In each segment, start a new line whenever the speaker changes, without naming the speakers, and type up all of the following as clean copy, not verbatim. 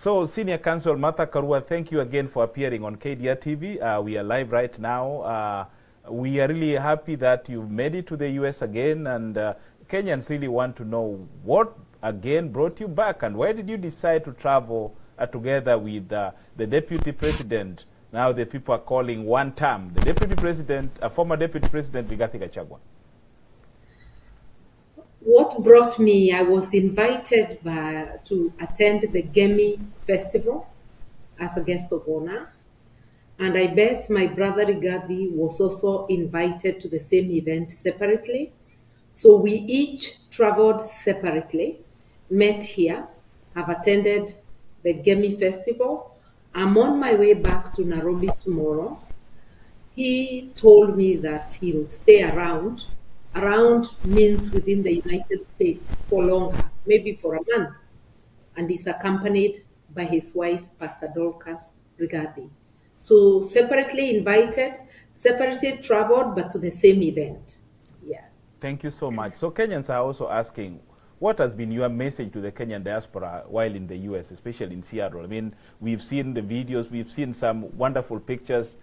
So, Senior Counsel Martha Karua, thank you again for appearing on KDRTV. We are live right now. We are really happy that you've made it to the US again, and Kenyans really want to know what again brought you back, and why did you decide to travel together with the Deputy President? Now the people are calling one term, the Deputy President, former Deputy President Rigathi Gachagua.
What brought me, I was invited to attend the Gemi Festival as a guest of honor. And I bet my brother Rigathi was also invited to the same event separately. So we each traveled separately, met here, have attended the Gemi Festival. I'm on my way back to Nairobi tomorrow. He told me that he'll stay around. Around means within the United States for longer, maybe for a month. And he's accompanied by his wife, Pastor Dorcas Rigathi. So separately invited, separately traveled, but to the same event. Yeah.
Thank you so much. So Kenyans are also asking, what has been your message to the Kenyan diaspora while in the US, especially in Seattle? I mean, we've seen the videos, we've seen some wonderful pictures,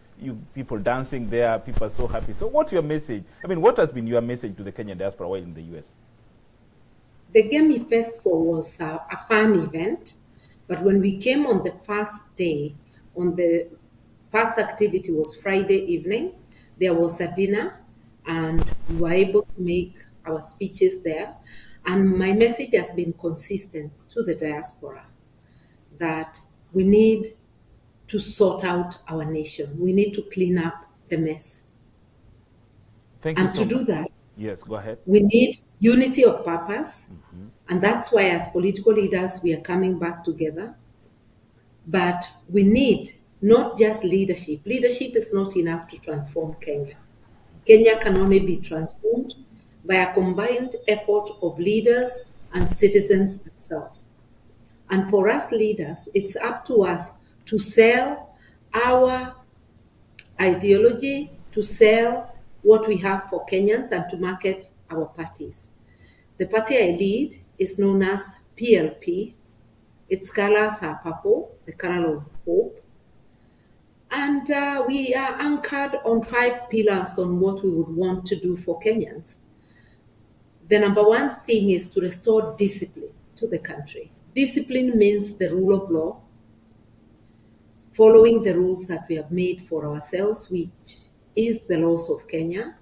people dancing there, people are so happy. So what's your message? I mean, what has been your message to the Kenyan diaspora while in the US?
The Gemi Festival was a fun event, but when we came on the first day, on the first activity was Friday evening, there was a dinner, and we were able to make our speeches there. And my message has been consistent to the diaspora that we need to sort out our nation. We need to clean up the mess.
Thank you so much.
And to do that,
yes, go ahead.
we need unity of purpose. And that's why as political leaders, we are coming back together. But we need not just leadership. Leadership is not enough to transform Kenya. Kenya can only be transformed by a combined effort of leaders and citizens themselves. And for us leaders, it's up to us to sell our ideology, to sell what we have for Kenyans, and to market our parties. The party I lead is known as PLP. Its colors are purple, the color of hope. And we are anchored on 5 pillars on what we would want to do for Kenyans. The number one thing is to restore discipline to the country. Discipline means the rule of law, following the rules that we have made for ourselves, which is the laws of Kenya,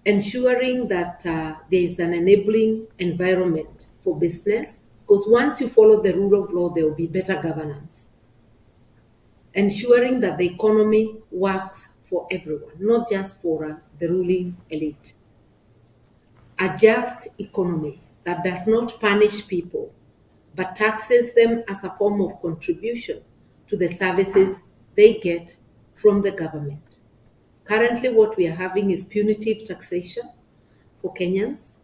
ensuring that there is an enabling environment for business, because once you follow the rule of law, there will be better governance. Ensuring that the economy works for everyone, not just for the ruling elite. A just economy that does not punish people, but taxes them as a form of contribution to the services they get from the government. Currently, what we are having is punitive taxation for Kenyans.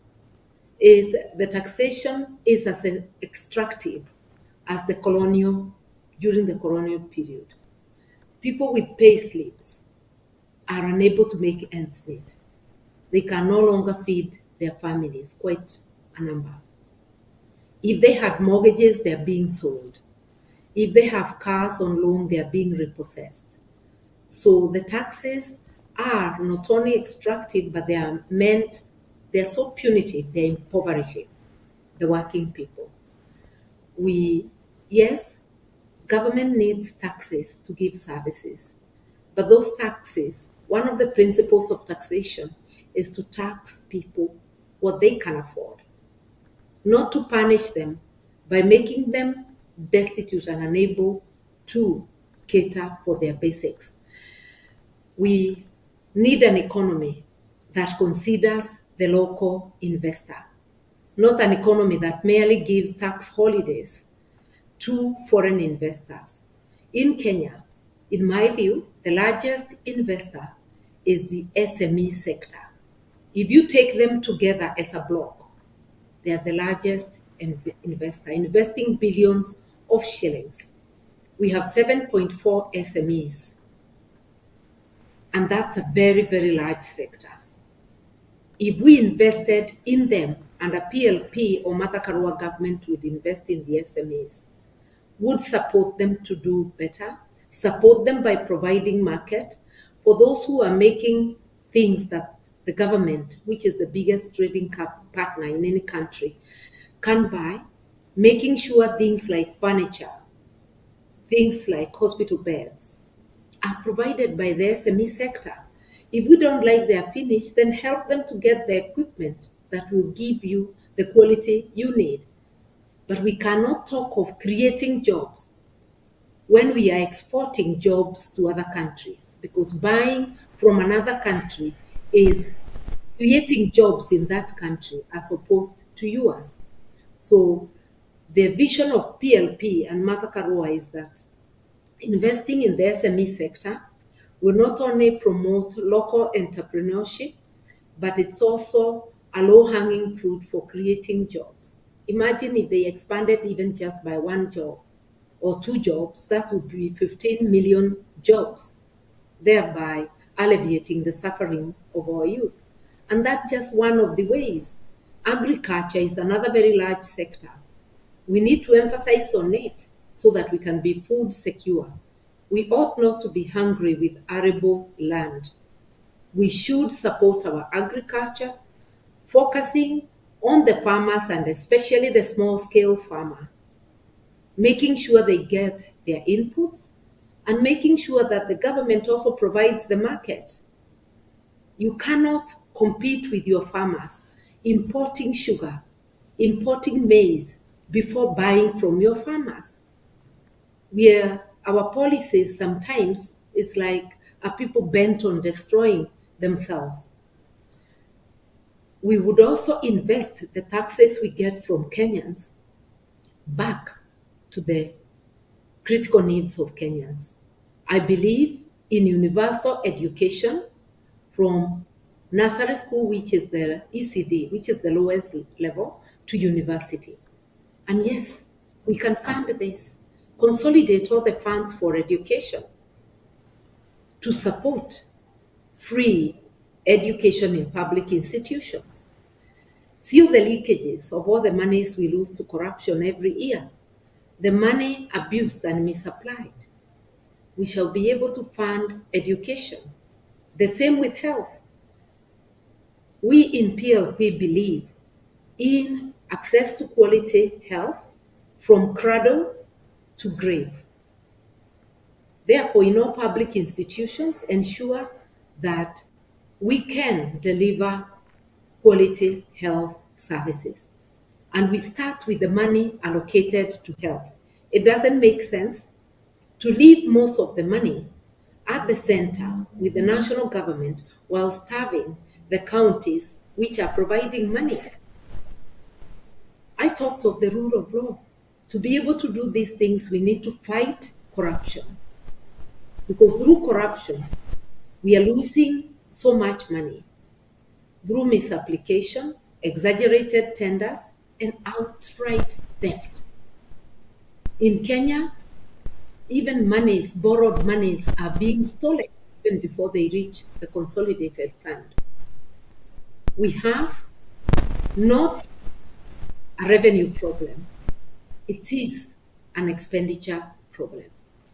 The taxation is as extractive as during the colonial period. People with pay slips are unable to make ends meet. They can no longer feed their families, quite a number. If they had mortgages, they're being sold. If they have cars on loan, they are being repossessed. So the taxes are not only extractive, but they're so punitive, they're impoverishing the working people. Yes, government needs taxes to give services, but those taxes, one of the principles of taxation is to tax people what they can afford, not to punish them by making them destitute and unable to cater for their basics. We need an economy that considers the local investor, not an economy that merely gives tax holidays to foreign investors. In Kenya, in my view, the largest investor is the SME sector. If you take them together as a block, they are the largest investor, investing billions of shillings. We have 7.4 SMEs, and that's a very, very large sector. If we invested in them, and a PLP or Martha Karua government would invest in the SMEs, would support them to do better, support them by providing market for those who are making things that the government, which is the biggest trading partner in any country, can buy, making sure things like furniture, things like hospital beds are provided by the SME sector. If we don't like their finish, then help them to get the equipment that will give you the quality you need. But we cannot talk of creating jobs when we are exporting jobs to other countries, because buying from another country is creating jobs in that country as opposed to yours. So the vision of PLP and Martha Karua is that investing in the SME sector will not only promote local entrepreneurship, but it's also a low-hanging fruit for creating jobs. Imagine if they expanded even just by one job or two jobs, that would be 15 million jobs, thereby alleviating the suffering of our youth. And that's just one of the ways. Agriculture is another very large sector. We need to emphasize on it so that we can be food secure. We ought not to be hungry with arable land. We should support our agriculture, focusing on the farmers and especially the small-scale farmer, making sure they get their inputs and making sure that the government also provides the market. You cannot compete with your farmers importing sugar, importing maize before buying from your farmers. Our policies sometimes is like are people bent on destroying themselves. We would also invest the taxes we get from Kenyans back to the critical needs of Kenyans. I believe in universal education from nursery school, which is the ECD, which is the lowest level, to university. And yes, we can fund this, consolidate all the funds for education to support free education in public institutions. Seal the leakages of all the monies we lose to corruption every year, the money abused and misapplied. We shall be able to fund education. The same with health. We in PLP believe in access to quality health from cradle to grave. Therefore, in all public institutions, ensure that we can deliver quality health services. And we start with the money allocated to health. It doesn't make sense to leave most of the money at the center with the national government while starving the counties which are providing money. I talked of the rule of law. To be able to do these things, we need to fight corruption. Because through corruption, we are losing so much money. Through misapplication, exaggerated tenders, and outright theft. In Kenya, even monies, borrowed monies, are being stolen even before they reach the consolidated fund. We have not a revenue problem. It is an expenditure problem.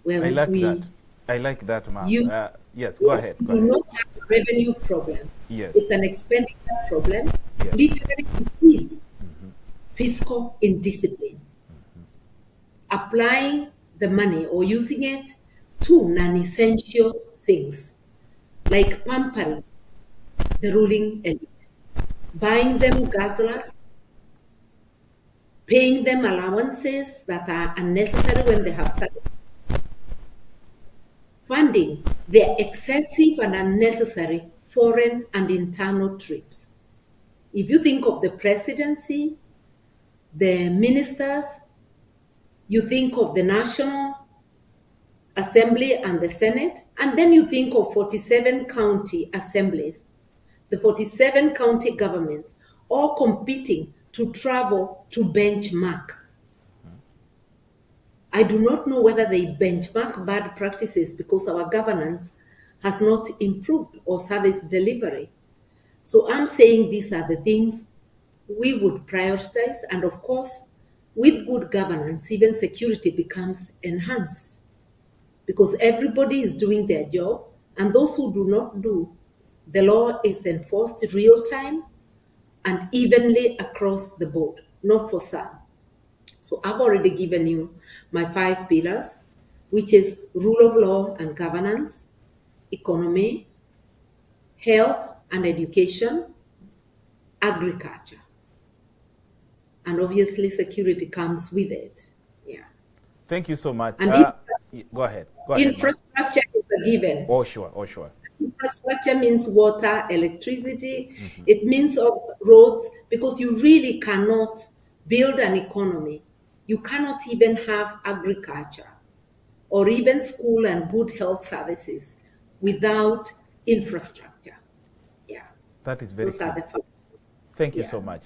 Where
I like that, ma'am. Yes, go ahead.
We do not have a revenue problem.
Yes.
It's an expenditure problem.
Yes.
Literally, it is fiscal indiscipline. Applying the money or using it to non-essential things, like pampering the ruling elite, buying them guzzlers, paying them allowances that are unnecessary when they have salary, funding their excessive and unnecessary foreign and internal trips. If you think of the presidency, the ministers, you think of the National Assembly and the Senate, and then you think of 47 county assemblies, the 47 county governments, all competing to travel to benchmark. I do not know whether they benchmark bad practices because our governance has not improved or service delivery. So I'm saying these are the things we would prioritize, and of course, With good governance, even security becomes enhanced because everybody is doing their job, and those who do not do, the law is enforced real time and evenly across the board, not for some. So I've already given you my 5 pillars, which is rule of law and governance, economy, health and education, agriculture. And obviously security comes with it. Yeah.
Thank you so much.
And
Go ahead. Go ahead,
infrastructure is a given.
Oh, sure. Oh, sure.
Infrastructure means water, electricity. It means of roads, because you really cannot build an economy. You cannot even have agriculture or even school and good health services without infrastructure. Yeah.
That is very
Those are
clear.
the facts.
Thank you
Yeah.
so much.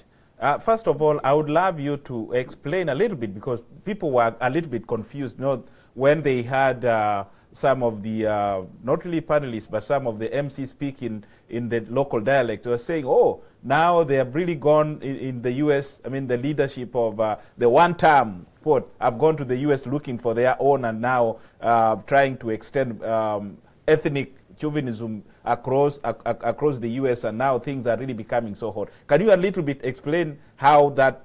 First of all, I would love you to explain a little bit, because people were a little bit confused, when they had some of the, not really panelists, but some of the MCs speaking in the local dialect. They were saying, oh, now they have really gone in the US, I mean, the leadership of the one-term, have gone to the US looking for their own, and now trying to extend ethnic chauvinism across the US, and now things are really becoming so hot. Can you a little bit explain how that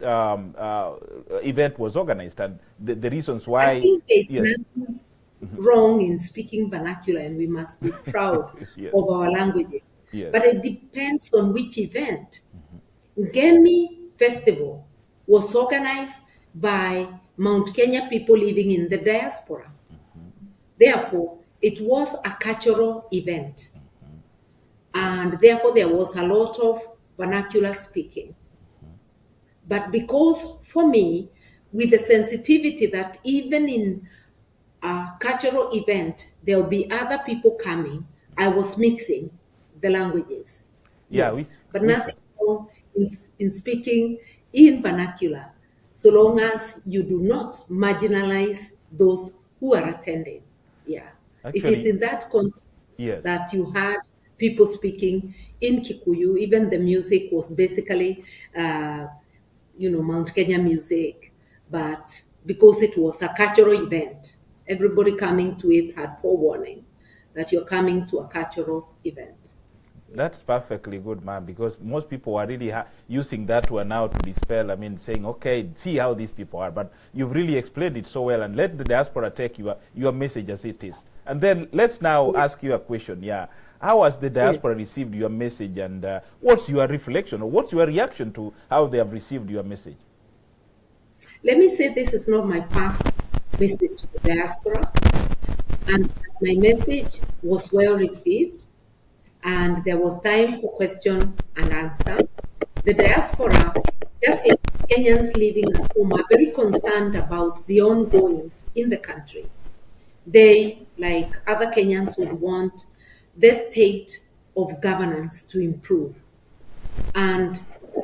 event was organized and the reasons why?
I think there's
Yes.
nothing wrong in speaking vernacular, and we must be proud
Yes.
of our languages.
Yes.
But it depends on which event. Gemi Festival was organized by Mount Kenya people living in the diaspora. Therefore, it was a cultural event. And therefore, there was a lot of vernacular speaking. But because for me, with the sensitivity that even in a cultural event, there will be other people coming, I was mixing the languages.
Yeah,
Yes. But nothing wrong in speaking in vernacular, so long as you do not marginalize those who are attending. Yeah. It is
Actually,
in that context
yes.
that you had people speaking in Kikuyu. Even the music was basically, Mount Kenya music, but because it was a cultural event, everybody coming to it had forewarning that you're coming to a cultural event.
That's perfectly good, man, because most people are really using that one now to dispel, I mean, saying, okay, see how these people are. But you've really explained it so well, and let the diaspora take your message as it is. And then let's now ask you a question. Yeah. How has the diaspora received your message, and what's your reflection, or what's your reaction to how they have received your message?
Let me say this is not my past message to the diaspora, and my message was well received, and there was time for question and answer. The diaspora, just like Kenyans living at home, are very concerned about the ongoings in the country. They, like other Kenyans, would want the state of governance to improve. And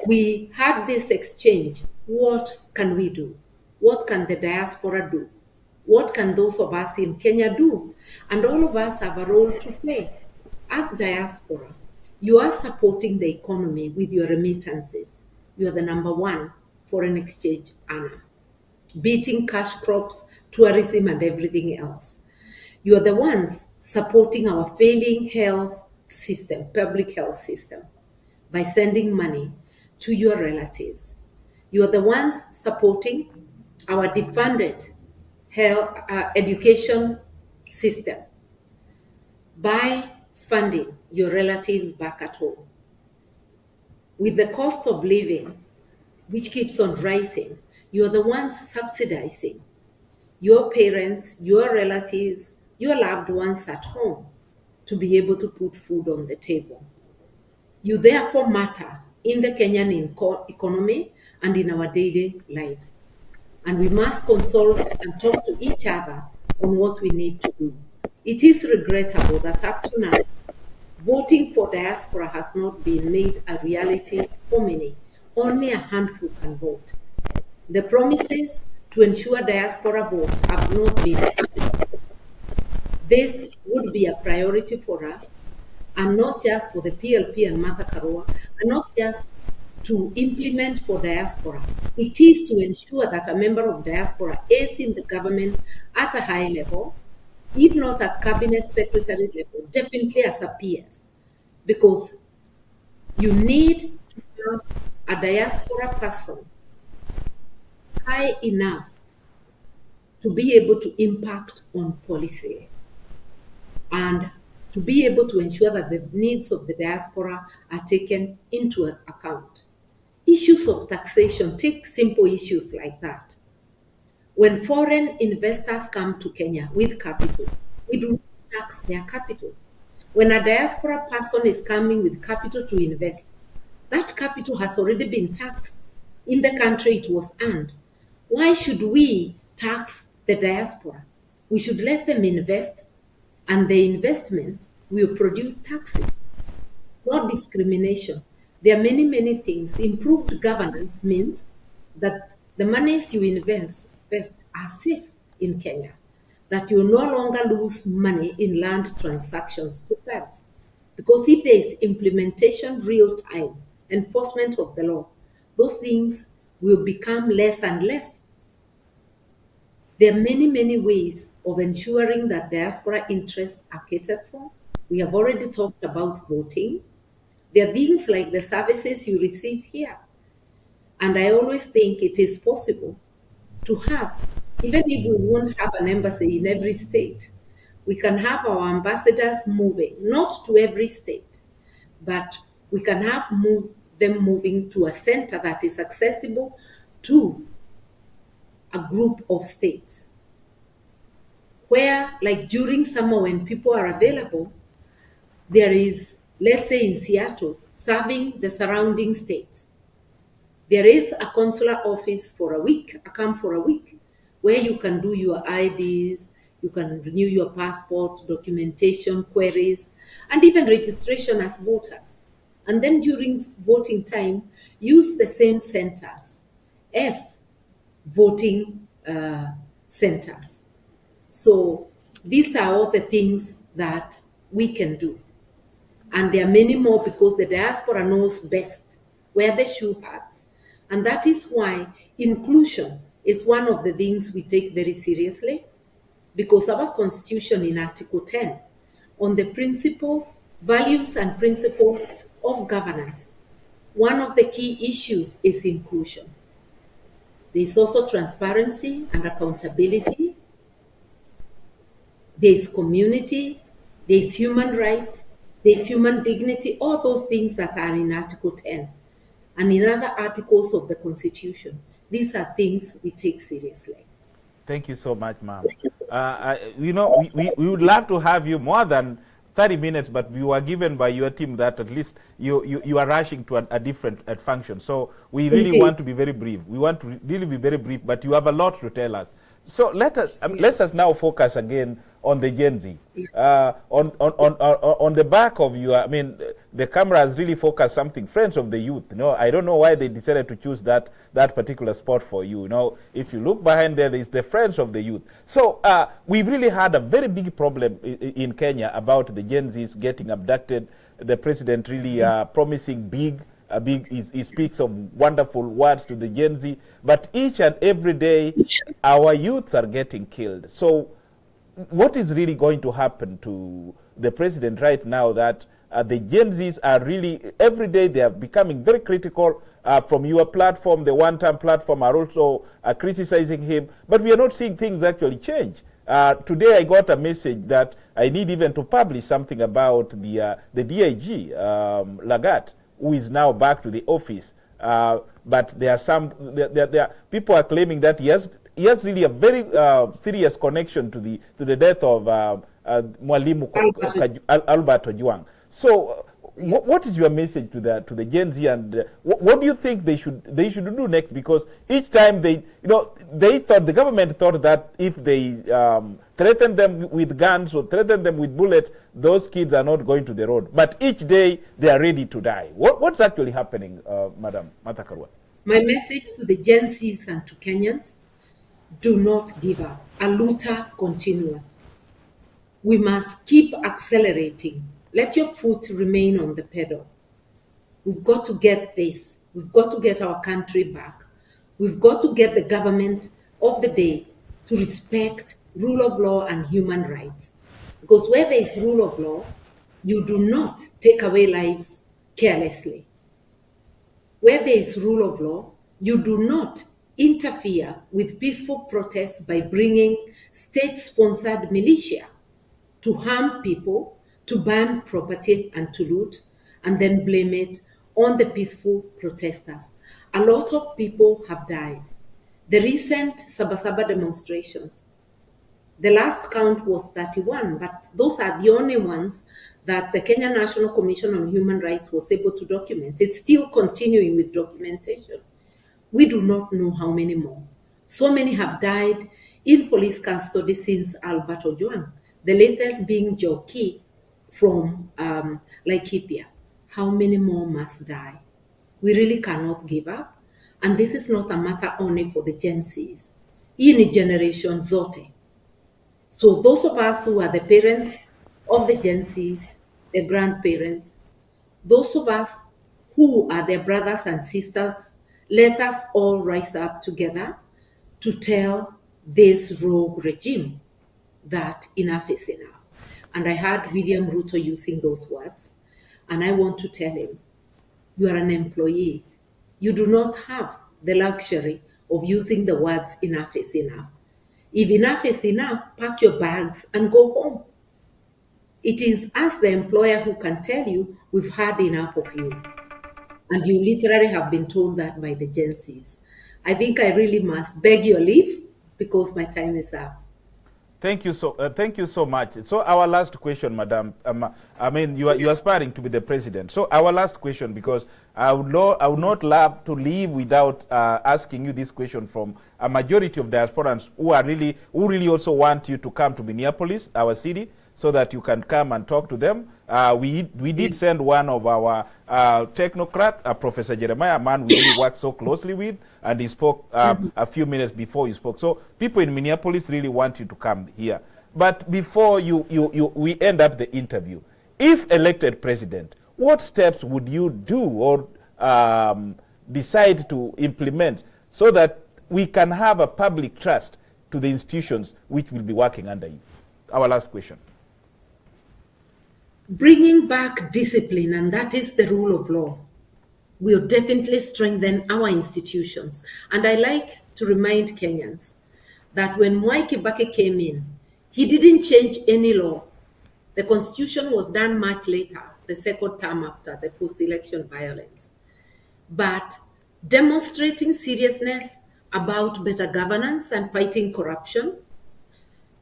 we had this exchange. What can we do? What can the diaspora do? What can those of us in Kenya do? And all of us have a role to play. As diaspora, you are supporting the economy with your remittances. You are the number one foreign exchange earner, beating cash crops, tourism, and everything else. You are the ones supporting our failing health system, public health system, by sending money to your relatives. You are the ones supporting our defunded health, education system by funding your relatives back at home. With the cost of living, which keeps on rising, you are the ones subsidizing your parents, your relatives, your loved ones at home to be able to put food on the table. You therefore matter in the Kenyan economy and in our daily lives. And we must consult and talk to each other on what we need to do. It is regrettable that up to now, voting for diaspora has not been made a reality for many. Only a handful can vote. The promises to ensure diaspora vote have not been met. This would be a priority for us, and not just for the PLP and Martha Karua, and not just to implement for diaspora, it is to ensure that a member of diaspora is in the government at a high level, if not at cabinet secretary level, definitely as a PS, because you need to have a diaspora person high enough to be able to impact on policy and to be able to ensure that the needs of the diaspora are taken into account. Issues of taxation, take simple issues like that. When foreign investors come to Kenya with capital, we do not tax their capital. When a diaspora person is coming with capital to invest, that capital has already been taxed. In the country it was earned. Why should we tax the diaspora? We should let them invest, and the investments will produce taxes, not discrimination. There are many, many things. Improved governance means that the monies you invest are safe in Kenya, that you no longer lose money in land transactions to thefts. Because if there is implementation, real-time enforcement of the law, those things will become less and less. There are many, many ways of ensuring that diaspora interests are catered for. We have already talked about voting. There are things like the services you receive here. And I always think it is possible to have, even if we won't have an embassy in every state, we can have our ambassadors moving, not to every state, but we can have them moving to a center that is accessible to a group of states. Where, like during summer when people are available, there is, let's say in Seattle, serving the surrounding states. There is a consular office for a week, a camp for a week, where you can do your IDs, you can renew your passport, documentation, queries, and even registration as voters. And then during voting time, use the same centers as voting centers. So these are all the things that we can do. And there are many more because the diaspora knows best where the shoe hurts. And that is why inclusion is one of the things we take very seriously, because our constitution in Article 10 on the principles, values and principles of governance, one of the key issues is inclusion. There is also transparency and accountability. There is community, there is human rights, there is human dignity, all those things that are in Article 10 and in other articles of the Constitution. These are things we take seriously.
Thank you so much, ma'am. We would love to have you more than 30 minutes, but we were given by your team that at least you are rushing to a different function. So we really want to be very brief. We want to really be very brief, but you have a lot to tell us. So let us now focus again on the Gen Z. On the back of your, I mean, the camera has really focused something, Friends of the Youth. I don't know why they decided to choose that particular spot for you. If you look behind there is the Friends of the Youth. So we've really had a very big problem in Kenya about the Gen Zs getting abducted. The president really promising big. He speaks of wonderful words to the Gen Z, but each and every day our youths are getting killed. So what is really going to happen to the president right now that the Gen Zs are really, every day they are becoming very critical from your platform, the one-time platform are also criticizing him, but we are not seeing things actually change. Today I got a message that I need even to publish something about the DIG, Lagat, who is now back to the office. But there are people are claiming that he has really a very serious connection to the death of Mwalimu Albert Ojwang. So what is your message to the Gen Z, and what do you think they should do next? Because each time the government thought that if they threaten them with guns or threaten them with bullets, those kids are not going to the road. But each day they are ready to die. What's actually happening, Madam Martha Karua?
My message to the Gen Zs and to Kenyans: do not give up. A luta continua. We must keep accelerating. Let your foot remain on the pedal. We've got to get this We've got to get our country back. We've got to get the government of the day to respect rule of law and human rights. Because where there is rule of law, you do not take away lives carelessly. Where there is rule of law, you do not interfere with peaceful protests by bringing state-sponsored militia to harm people, to burn property and to loot, and then blame it on the peaceful protesters. A lot of people have died. The recent Sabasaba demonstrations, the last count was 31, but those are the only ones that the Kenya National Commission on Human Rights was able to document. It's still continuing with documentation. We do not know how many more. So many have died in police custody since Albert Ojwang, the latest being Joki from Laikipia. How many more must die? We really cannot give up. And this is not a matter only for the Gen Zs. Hii ni generation zote. So those of us who are the parents of the Gen Zs, the grandparents, those of us who are their brothers and sisters, let us all rise up together to tell this rogue regime that enough is enough. And I heard William Ruto using those words, and I want to tell him, you are an employee. You do not have the luxury of using the words enough is enough. If enough is enough, pack your bags and go home. It is us, the employer, who can tell you, we've had enough of you. And you literally have been told that by the Gen Zs. I think I really must beg your leave because my time is up.
Thank you so much. So our last question, Madam. I mean, you are aspiring to be the president. So our last question, because I would not love to leave without asking you this question from a majority of diasporans who really also want you to come to Minneapolis, our city, so that you can come and talk to them. We did send one of our technocrat, Professor Jeremiah, a man we really work so closely with, and he spoke a few minutes before you spoke. So people in Minneapolis really want you to come here. But before we end up the interview, if elected president, what steps would you do or decide to implement so that we can have a public trust to the institutions which will be working under you? Our last question.
Bringing back discipline, and that is the rule of law, will definitely strengthen our institutions. And I like to remind Kenyans that when Mwai Kibaki came in, he didn't change any law. The constitution was done much later, the second term after the post-election violence. But demonstrating seriousness about better governance and fighting corruption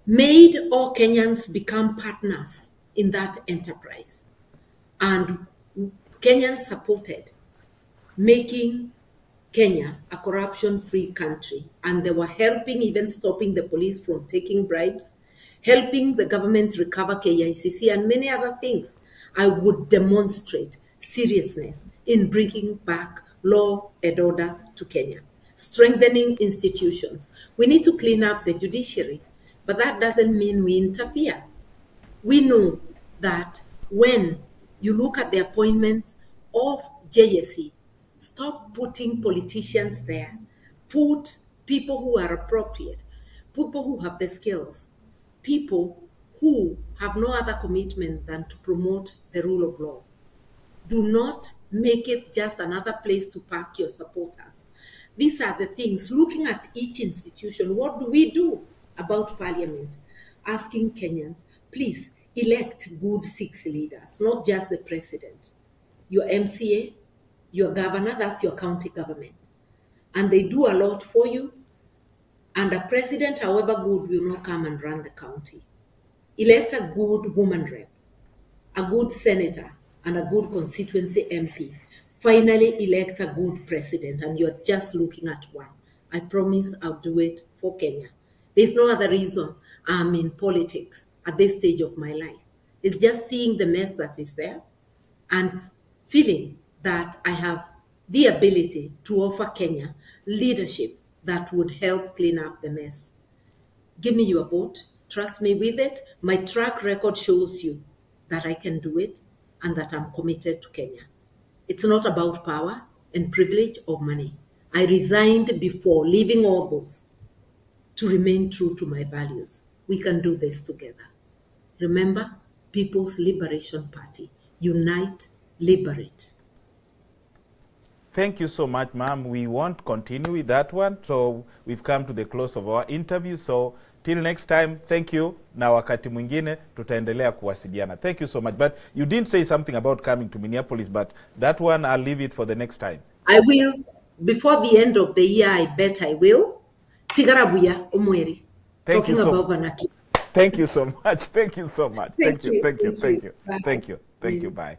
made all Kenyans become partners in that enterprise. And Kenyans supported making Kenya a corruption-free country. And they were helping, even stopping the police from taking bribes, helping the government recover KICC and many other things. I would demonstrate seriousness in bringing back law and order to Kenya, strengthening institutions. We need to clean up the judiciary, but that doesn't mean we interfere. We know that when you look at the appointments of JSC, stop putting politicians there. Put people who are appropriate, people who have the skills, people who have no other commitment than to promote the rule of law. Do not make it just another place to park your supporters. These are the things. Looking at each institution, what do we do about parliament? Asking Kenyans, please elect good 6 leaders, not just the president. Your MCA, your governor, that's your county government. And they do a lot for you. And a president, however good, will not come and run the county. Elect a good woman rep, a good senator, and a good constituency MP. Finally, elect a good president, and you're just looking at one. I promise I'll do it for Kenya. There's no other reason I'm in politics at this stage of my life. It's just seeing the mess that is there and feeling that I have the ability to offer Kenya leadership that would help clean up the mess. Give me your vote. Trust me with it. My track record shows you that I can do it and that I'm committed to Kenya. It's not about power. and privilege or money. I resigned before leaving all those to remain true to my values. We can do this together. Remember, People's Liberation Party. Unite, liberate.
Thank you so much, ma'am. We won't continue with that one. So we've come to the close of our interview. So till next time, thank you. Na wakati mwingine tutaendelea kuwasiliana. Thank you so much. But you didn't say something about coming to Minneapolis, but that one I'll leave it for the next time.
I will. Before the end of the year, I bet I will. Tigarabuya omweri.
Thank you
Talking
so
about Vanaki.
Thank you so much. Thank you so much.
Thank you.
Thank you.
Thank you. Bye.
Thank you. Thank you. Bye.